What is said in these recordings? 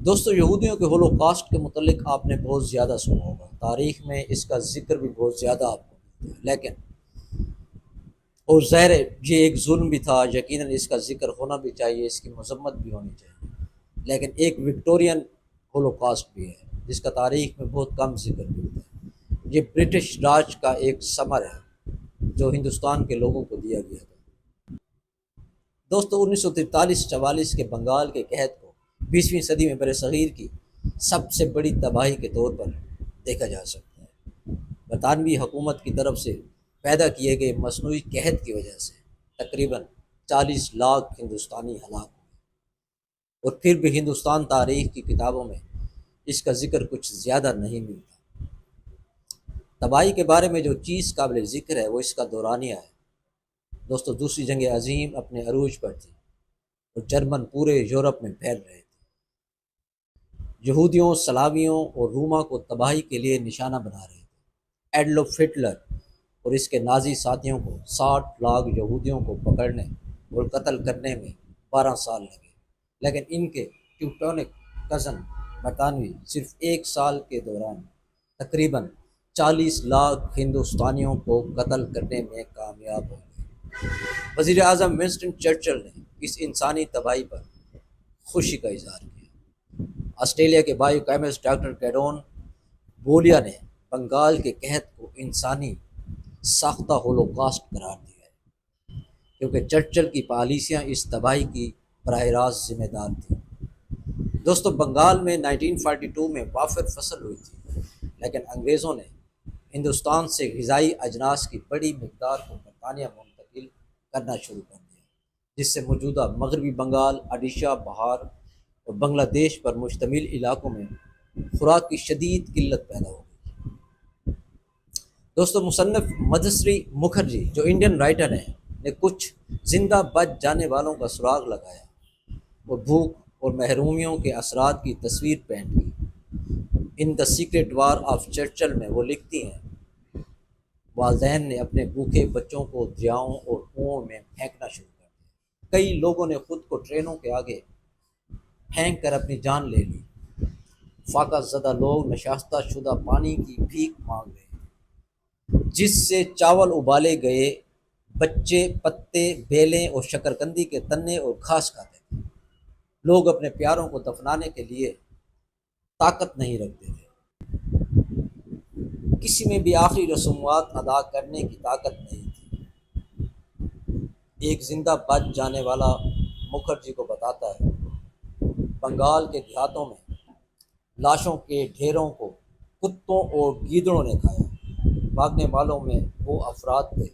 دوستو یہودیوں کے ہولوکاسٹ کے متعلق آپ نے بہت زیادہ سنا ہوگا، تاریخ میں اس کا ذکر بھی بہت زیادہ آپ کو ملتا ہے، لیکن اور ظاہر ہے یہ ایک ظلم بھی تھا، یقیناً اس کا ذکر ہونا بھی چاہیے، اس کی مذمت بھی ہونی چاہیے، لیکن ایک وکٹورین ہولوکاسٹ بھی ہے جس کا تاریخ میں بہت کم ذکر ملتا ہے۔ یہ برٹش راج کا ایک ثمر ہے جو ہندوستان کے لوگوں کو دیا گیا تھا۔ دوستو 1943-44 کے بنگال کے قحط کو 20ویں صدی میں برصغیر کی سب سے بڑی تباہی کے طور پر دیکھا جا سکتا ہے۔ برطانوی حکومت کی طرف سے پیدا کیے گئے مصنوعی قحط کی وجہ سے تقریباً 40 لاکھ ہندوستانی ہلاک ہوئے، اور پھر بھی ہندوستان تاریخ کی کتابوں میں اس کا ذکر کچھ زیادہ نہیں ملتا۔ تباہی کے بارے میں جو چیز قابل ذکر ہے وہ اس کا دورانیہ ہے۔ دوستو دوسری جنگ عظیم اپنے عروج پر تھی اور جرمن پورے یورپ میں پھیل رہے تھے، یہودیوں، سلاویوں اور روما کو تباہی کے لیے نشانہ بنا رہے تھے۔ ایڈولف ہٹلر اور اس کے نازی ساتھیوں کو 60 لاکھ یہودیوں کو پکڑنے اور قتل کرنے میں 12 سال لگے، لیکن ان کے ٹیوٹونک کزن برطانوی صرف 1 سال کے دوران تقریباً 40 لاکھ ہندوستانیوں کو قتل کرنے میں کامیاب ہو گئے۔ وزیر اعظم ونسٹن چرچل نے اس انسانی تباہی پر خوشی کا اظہار کیا۔ آسٹریلیا کے بایو کیمسٹ ڈاکٹر گیڈون بولیا نے بنگال کے قحط کو انسانی ساختہ ہولوکاسٹ قرار دیا ہے، کیونکہ چرچل کی پالیسیاں اس تباہی کی براہ راست ذمہ دار تھیں۔ دوستو بنگال میں 1942 میں وافر فصل ہوئی تھی، لیکن انگریزوں نے ہندوستان سے غذائی اجناس کی بڑی مقدار کو برطانیہ منتقل کرنا شروع کر دیا، جس سے موجودہ مغربی بنگال، اڈیشہ، بہار اور بنگلہ دیش پر مشتمل علاقوں میں خوراک کی شدید قلت پیدا ہو گئی۔ دوستو مصنف مدھسری مکھرجی جو انڈین رائٹر ہیں نے کچھ زندہ بچ جانے والوں کا سراغ لگایا اور بھوک اور محرومیوں کے اثرات کی تصویر پینٹ کی۔ ان دا سیکرٹ وار آف چرچل میں وہ لکھتی ہیں، والدین نے اپنے بھوکے بچوں کو دریاؤں اور کنوؤں میں پھینکنا شروع کر دیا۔ کئی لوگوں نے خود کو ٹرینوں کے آگے پھینک کر اپنی جان لے لی۔ فاقہ زدہ لوگ نشاستہ شدہ پانی کی بھیک مانگ رہے، جس سے چاول ابالے گئے، بچے پتے، بیلیں اور شکرکندی کے تنے اور گھاس کھاتے تھے۔ لوگ اپنے پیاروں کو دفنانے کے لیے طاقت نہیں رکھتے تھے، کسی میں بھی آخری رسومات ادا کرنے کی طاقت نہیں تھی۔ ایک زندہ بچ جانے والا مکھرجی کو بتاتا ہے، بنگال کے دیہاتوں میں لاشوں کے ڈھیروں کو کتوں اور گیدڑوں نے کھایا۔ بھاگنے والوں میں وہ افراد تھے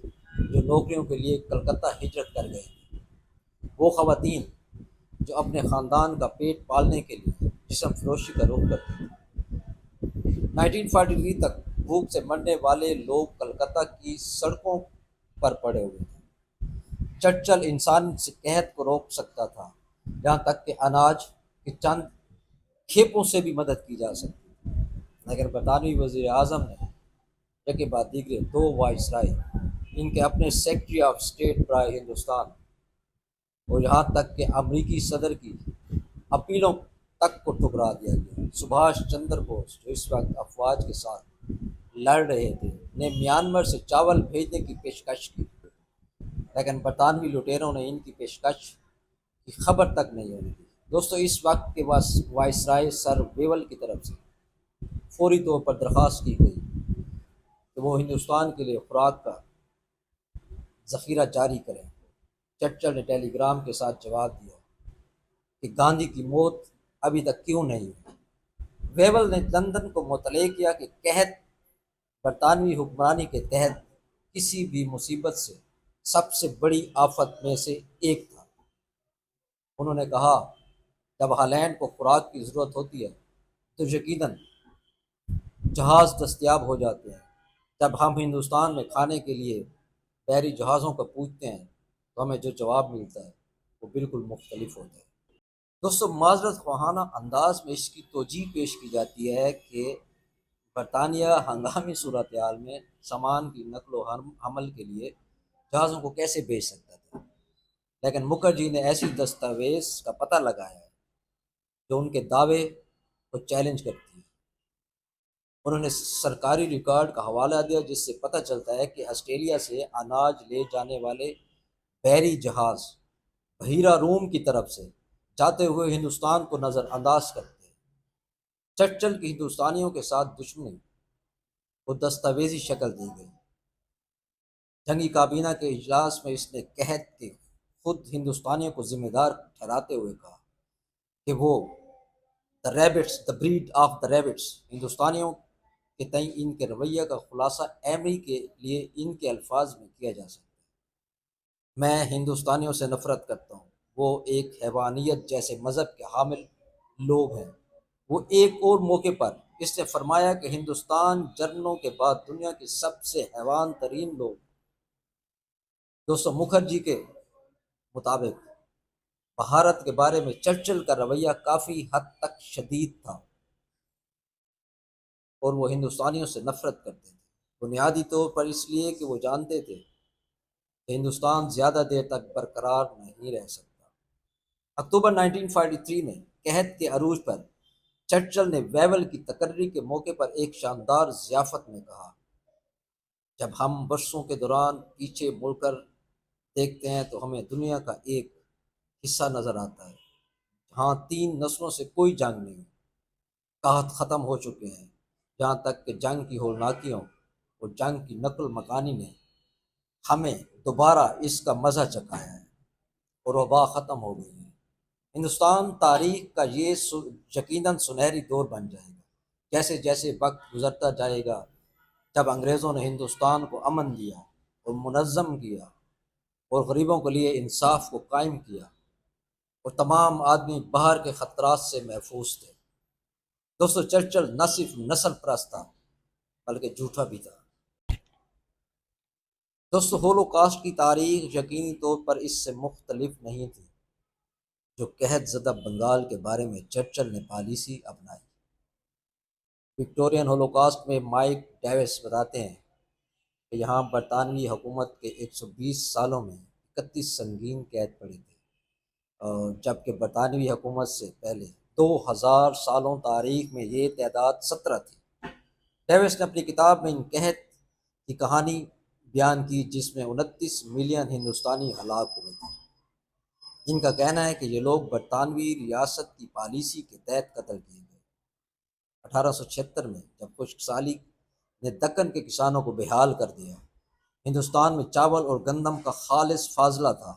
جو نوکریوں کے لیے کلکتہ ہجرت کر گئے تھے، وہ خواتین جو اپنے خاندان کا پیٹ پالنے کے لیے جسم فروشی کا رخ کرتے تھے۔ 1943 تک بھوک سے مرنے والے لوگ کلکتہ کی سڑکوں پر پڑے ہوئے تھے۔ چرچل انسان سے قحط کو روک سکتا تھا، یہاں تک کہ اناج کے چند کھیپوں سے بھی مدد کی جا سکتی تھی، لیکن برطانوی وزیر اعظم نے یکے بعد دیگرے 2 وائسرائے، ان کے اپنے سیکرٹری آف اسٹیٹ برائے ہندوستان اور یہاں تک کہ امریکی صدر کی اپیلوں تک کو ٹھکرا دیا گیا۔ سبھاش چندر بوس جو اس وقت افواج کے ساتھ لڑ رہے تھے نے میانمار سے چاول بھیجنے کی پیشکش کی، لیکن برطانوی لٹیروں نے ان کی پیشکش کی خبر تک نہیں ہونے دی۔ دوستو اس وقت کے وائسرائے سر ویول کی طرف سے فوری طور پر درخواست کی گئی کہ وہ ہندوستان کے لیے خوراک کا ذخیرہ جاری کریں۔ چرچل نے ٹیلی گرام کے ساتھ جواب دیا کہ گاندھی کی موت ابھی تک کیوں نہیں ہوئی۔ ویول نے لندن کو مطلع کیا کہ قحط برطانوی حکمرانی کے تحت کسی بھی مصیبت سے سب سے بڑی آفت میں سے ایک تھا۔ انہوں نے کہا، جب ہالینڈ کو خوراک کی ضرورت ہوتی ہے تو یقیناً جہاز دستیاب ہو جاتے ہیں۔ جب ہم ہندوستان میں کھانے کے لیے بحری جہازوں کو پوچھتے ہیں تو ہمیں جو جواب ملتا ہے وہ بالکل مختلف ہوتا ہے۔ دوستو معذرت خواہانہ انداز میں اس کی توجیہ پیش کی جاتی ہے کہ برطانیہ ہنگامی صورتحال میں سامان کی نقل و حمل کے لیے جہازوں کو کیسے بھیج سکتا تھا، لیکن مکھرجی نے ایسی دستاویز کا پتہ لگایا ہے جو ان کے دعوے کو چیلنج کرتی ہے۔ انہوں نے سرکاری ریکارڈ کا حوالہ دیا جس سے پتہ چلتا ہے کہ آسٹریلیا سے اناج لے جانے والے بحری جہاز بحیرہ روم کی طرف سے جاتے ہوئے ہندوستان کو نظر انداز کرتے ہیں۔ چرچل کی ہندوستانیوں کے ساتھ دشمنی کو دستاویزی شکل دی گئی۔ جنگی کابینہ کے اجلاس میں اس نے قحط کے خود ہندوستانیوں کو ذمہ دار ٹھہراتے ہوئے کہا کہ وہ the rabbits the breed of the rabbits ہندوستانیوں کے تئیں ان کے رویہ کا خلاصہ ایمری کے لیے ان کے الفاظ میں کیا جا سکتا ہے: میں ہندوستانیوں سے نفرت کرتا ہوں، وہ ایک حیوانیت جیسے مذہب کے حامل لوگ ہیں۔ وہ ایک اور موقع پر اس نے فرمایا کہ ہندوستان جرمنوں کے بعد دنیا کے سب سے حیوان ترین لوگ۔ دوستو، مکھرجی کے مطابق بھارت کے بارے میں چرچل کا رویہ کافی حد تک شدید تھا اور وہ ہندوستانیوں سے نفرت کرتے تھے، بنیادی طور پر اس لیے کہ وہ جانتے تھے کہ ہندوستان زیادہ دیر تک برقرار نہیں رہ سکتا۔ اکتوبر 1943 میں قحط کے عروج پر چرچل نے ویول کی تقرری کے موقع پر ایک شاندار ضیافت میں کہا: جب ہم برسوں کے دوران پیچھے مڑ کر دیکھتے ہیں تو ہمیں دنیا کا ایک حصہ نظر آتا ہے جہاں 3 نسلوں سے کوئی جنگ نہیں، قحط ختم ہو چکے ہیں، جہاں تک کہ جنگ کی ہولناکیوں اور جنگ کی نقل مکانی نے ہمیں دوبارہ اس کا مزہ چکھایا ہے اور وبا ختم ہو گئی ہے۔ ہندوستان تاریخ کا یہ یقیناً سنہری دور بن جائے گا جیسے جیسے وقت گزرتا جائے گا۔ جب انگریزوں نے ہندوستان کو امن دیا اور منظم کیا اور غریبوں کے لیے انصاف کو قائم کیا اور تمام آدمی باہر کے خطرات سے محفوظ تھے۔ دوستو، چرچل نہ صرف نسل پرست تھا بلکہ جھوٹا بھی تھا۔ دوستو، ہولوکاسٹ کی تاریخ یقینی طور پر اس سے مختلف نہیں تھی جو قحط زدہ بنگال کے بارے میں چرچل نے پالیسی اپنائی۔ وکٹورین ہولوکاسٹ میں مائک ڈیوس بتاتے ہیں کہ یہاں برطانوی حکومت کے 120 سالوں میں 31 سنگین قید پڑے تھے، اور جبکہ برطانوی حکومت سے پہلے 2000 سالوں تاریخ میں یہ تعداد 17 تھی۔ ڈیوس نے اپنی کتاب میں ان قحط کی کہانی بیان کی جس میں 29 ملین ہندوستانی ہلاک ہوئے تھے۔ ان کا کہنا ہے کہ یہ لوگ برطانوی ریاست کی پالیسی کے تحت قتل کیے گئے۔ 1876 میں جب خشک سالی نے دکن کے کسانوں کو بحال کر دیا، ہندوستان میں چاول اور گندم کا خالص فاضلہ تھا،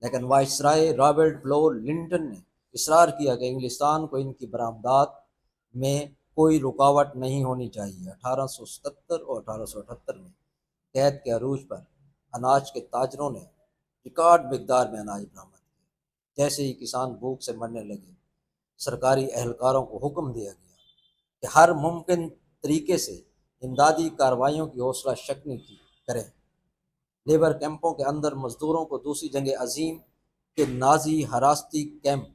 لیکن وائسرائے رابرٹ بلو لنٹن نے اصرار کیا کہ انگلستان کو ان کی برآمدات میں کوئی رکاوٹ نہیں ہونی چاہیے۔ 1877 اور 1878 میں قحط کے عروج پر اناج کے تاجروں نے ریکارڈ مقدار میں اناج برآمد کیا۔ جیسے ہی کسان بھوک سے مرنے لگے، سرکاری اہلکاروں کو حکم دیا گیا کہ ہر ممکن طریقے سے امدادی کارروائیوں کی حوصلہ شکنی کریں۔ لیبر کیمپوں کے اندر مزدوروں کو دوسری جنگ عظیم کے نازی حراستی کیمپ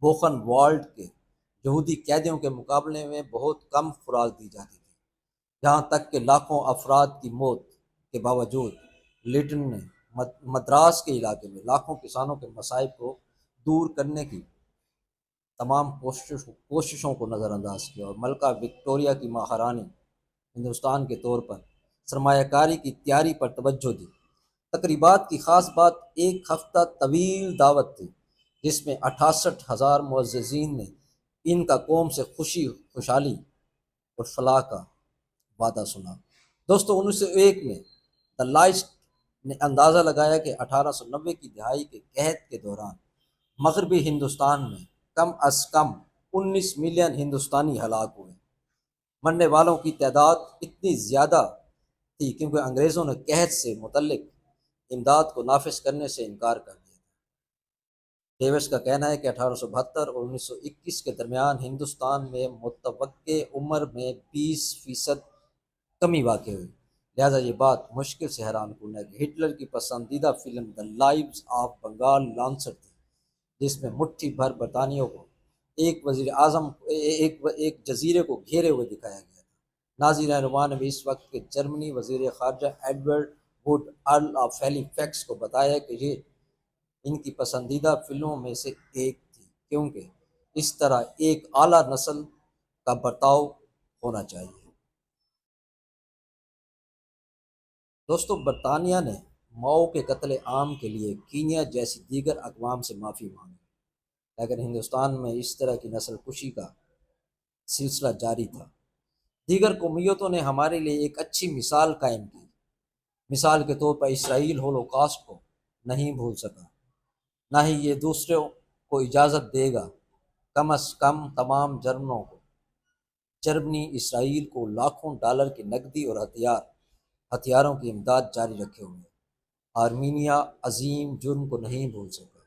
بوخن والڈ کے یہودی قیدیوں کے مقابلے میں بہت کم خوراک دی جاتی تھی، یہاں تک کہ لاکھوں افراد کی موت کے باوجود لیٹن نے مدراس کے علاقے میں لاکھوں کسانوں کے مصائب کو دور کرنے کی تمام کوششوں کو نظر انداز کیا اور ملکہ وکٹوریہ کی مہارانی ہندوستان کے طور پر سرمایہ کاری کی تیاری پر توجہ دی۔ تقریبات کی خاص بات ایک ہفتہ طویل دعوت تھی جس میں 68,000 معززین نے ان کا قوم سے خوشحالی اور فلاح کا وعدہ سنا۔ دوستو، 1901 میں دا لائسٹ نے اندازہ لگایا کہ 1890 کی دہائی کے قحط کے دوران مغربی ہندوستان میں کم از کم 19 ملین ہندوستانی ہلاک ہوئے۔ مرنے والوں کی تعداد اتنی زیادہ تھی کیونکہ انگریزوں نے قحط سے متعلق امداد کو نافذ کرنے سے انکار کر دیا تھا۔ ڈیوس کا کہنا ہے کہ 1872 اور 1921 کے درمیان ہندوستان میں متوقع عمر میں 20% کمی واقع ہوئی، لہذا یہ بات مشکل سے حیران کن ہے کہ ہٹلر کی پسندیدہ film the lives of Bengal lancer تھی جس میں مٹھی بھر برطانیوں کو ایک جزیرے کو گھیرے ہوئے دکھایا گیا تھا۔ نازی رہنما نے بھی اس وقت کے جرمنی وزیر خارجہ Edward Wood Earl of Halifax کو بتایا کہ یہ ان کی پسندیدہ فلموں میں سے ایک تھی کیونکہ اس طرح ایک اعلیٰ نسل کا برتاؤ ہونا چاہیے۔ دوستو، برطانیہ نے ماؤ کے قتل عام کے لیے کینیا جیسی دیگر اقوام سے معافی مانگی، لیکن ہندوستان میں اس طرح کی نسل کشی کا سلسلہ جاری تھا۔ دیگر قومیتوں نے ہمارے لیے ایک اچھی مثال قائم کی۔ مثال کے طور پر اسرائیل ہولوکاسٹ کو نہیں بھول سکا، نہ ہی یہ دوسروں کو اجازت دے گا۔ کم از کم تمام جرمنی اسرائیل کو لاکھوں ڈالر کی نقدی اور ہتھیاروں کی امداد جاری رکھے ہوئے۔ آرمینیا عظیم جرم کو نہیں بھول سکا،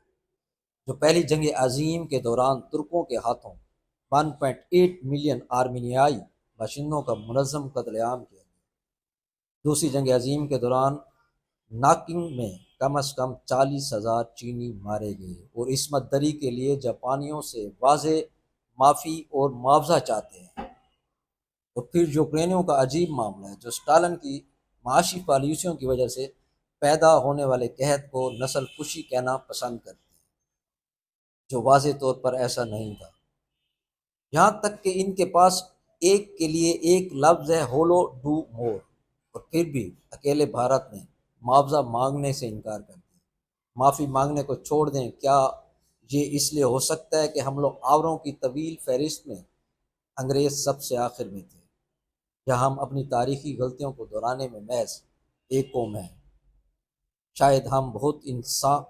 جو پہلی جنگ عظیم کے دوران ترکوں کے ہاتھوں 1.8 ملین آرمینیائی باشندوں کا منظم قتل عام کیا گیا۔ دوسری جنگ عظیم کے دوران ناکنگ میں کم از کم 40,000 چینی مارے گئے، اور عصمت دری کے لیے جاپانیوں سے واضح معافی اور معاوضہ چاہتے ہیں۔ اور پھر یوکرینیوں کا عجیب معاملہ ہے، جو اسٹالن کی معاشی پالیسیوں کی وجہ سے پیدا ہونے والے قحط کو نسل کشی کہنا پسند کرتے ہیں، جو واضح طور پر ایسا نہیں تھا۔ یہاں تک کہ ان کے پاس ایک کے لیے ایک لفظ ہے، ہولو ڈو مور، اور پھر بھی اکیلے بھارت نے معاوضہ مانگنے سے انکار کر دیا۔ معافی مانگنے کو چھوڑ دیں، کیا یہ اس لیے ہو سکتا ہے کہ ہم لوگ آوروں کی طویل فہرست میں انگریز سب سے آخر میں تھے، یا ہم اپنی تاریخی غلطیوں کو دہرانے میں محض ایک قوم ہیں؟ شاید ہم بہت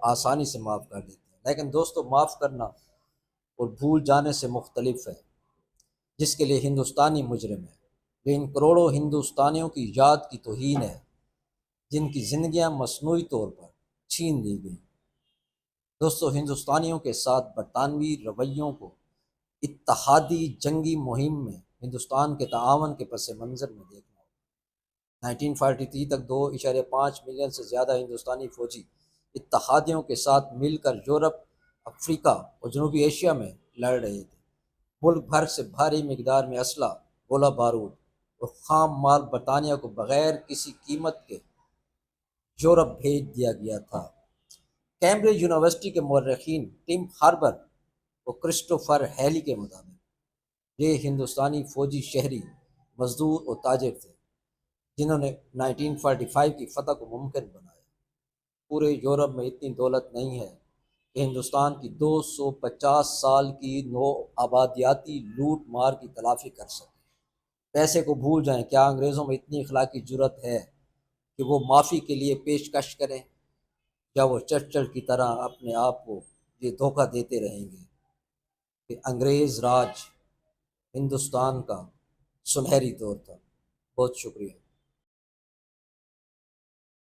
آسانی سے معاف کر دیتے ہیں، لیکن دوستو، معاف کرنا اور بھول جانے سے مختلف ہے۔ جس کے لیے ہندوستانی مجرم ہے، یہ ان کروڑوں ہندوستانیوں کی یاد کی توہین ہے جن کی زندگیاں مصنوعی طور پر چھین لی گئیں۔ دوستو، ہندوستانیوں کے ساتھ برطانوی رویوں کو اتحادی جنگی مہم میں ہندوستان کے تعاون کے پس منظر میں دیکھنا ہوگا۔ 1943 تک 2.5 ملین سے زیادہ ہندوستانی فوجی اتحادیوں کے ساتھ مل کر یورپ، افریقہ اور جنوبی ایشیا میں لڑ رہے تھے۔ ملک بھر سے بھاری مقدار میں اسلحہ، گولہ بارود اور خام مال برطانیہ کو بغیر کسی قیمت کے یورپ بھیج دیا گیا تھا۔ کیمبرج یونیورسٹی کے مورخین ٹم ہاربر اور کرسٹوفر ہیلی کے مطابق یہ ہندوستانی فوجی شہری، مزدور اور تاجر تھے جنہوں نے 1945 کی فتح کو ممکن بنایا۔ پورے یورپ میں اتنی دولت نہیں ہے کہ ہندوستان کی 250 سال کی نو آبادیاتی لوٹ مار کی تلافی کر سکے۔ پیسے کو بھول جائیں، کیا انگریزوں میں اتنی اخلاقی جرأت ہے کہ وہ معافی کے لیے پیشکش کریں، یا وہ چرچل کی طرح اپنے آپ کو یہ دھوکہ دیتے رہیں گے کہ انگریز راج ہندوستان کا سنہری دور تھا؟ بہت شکریہ۔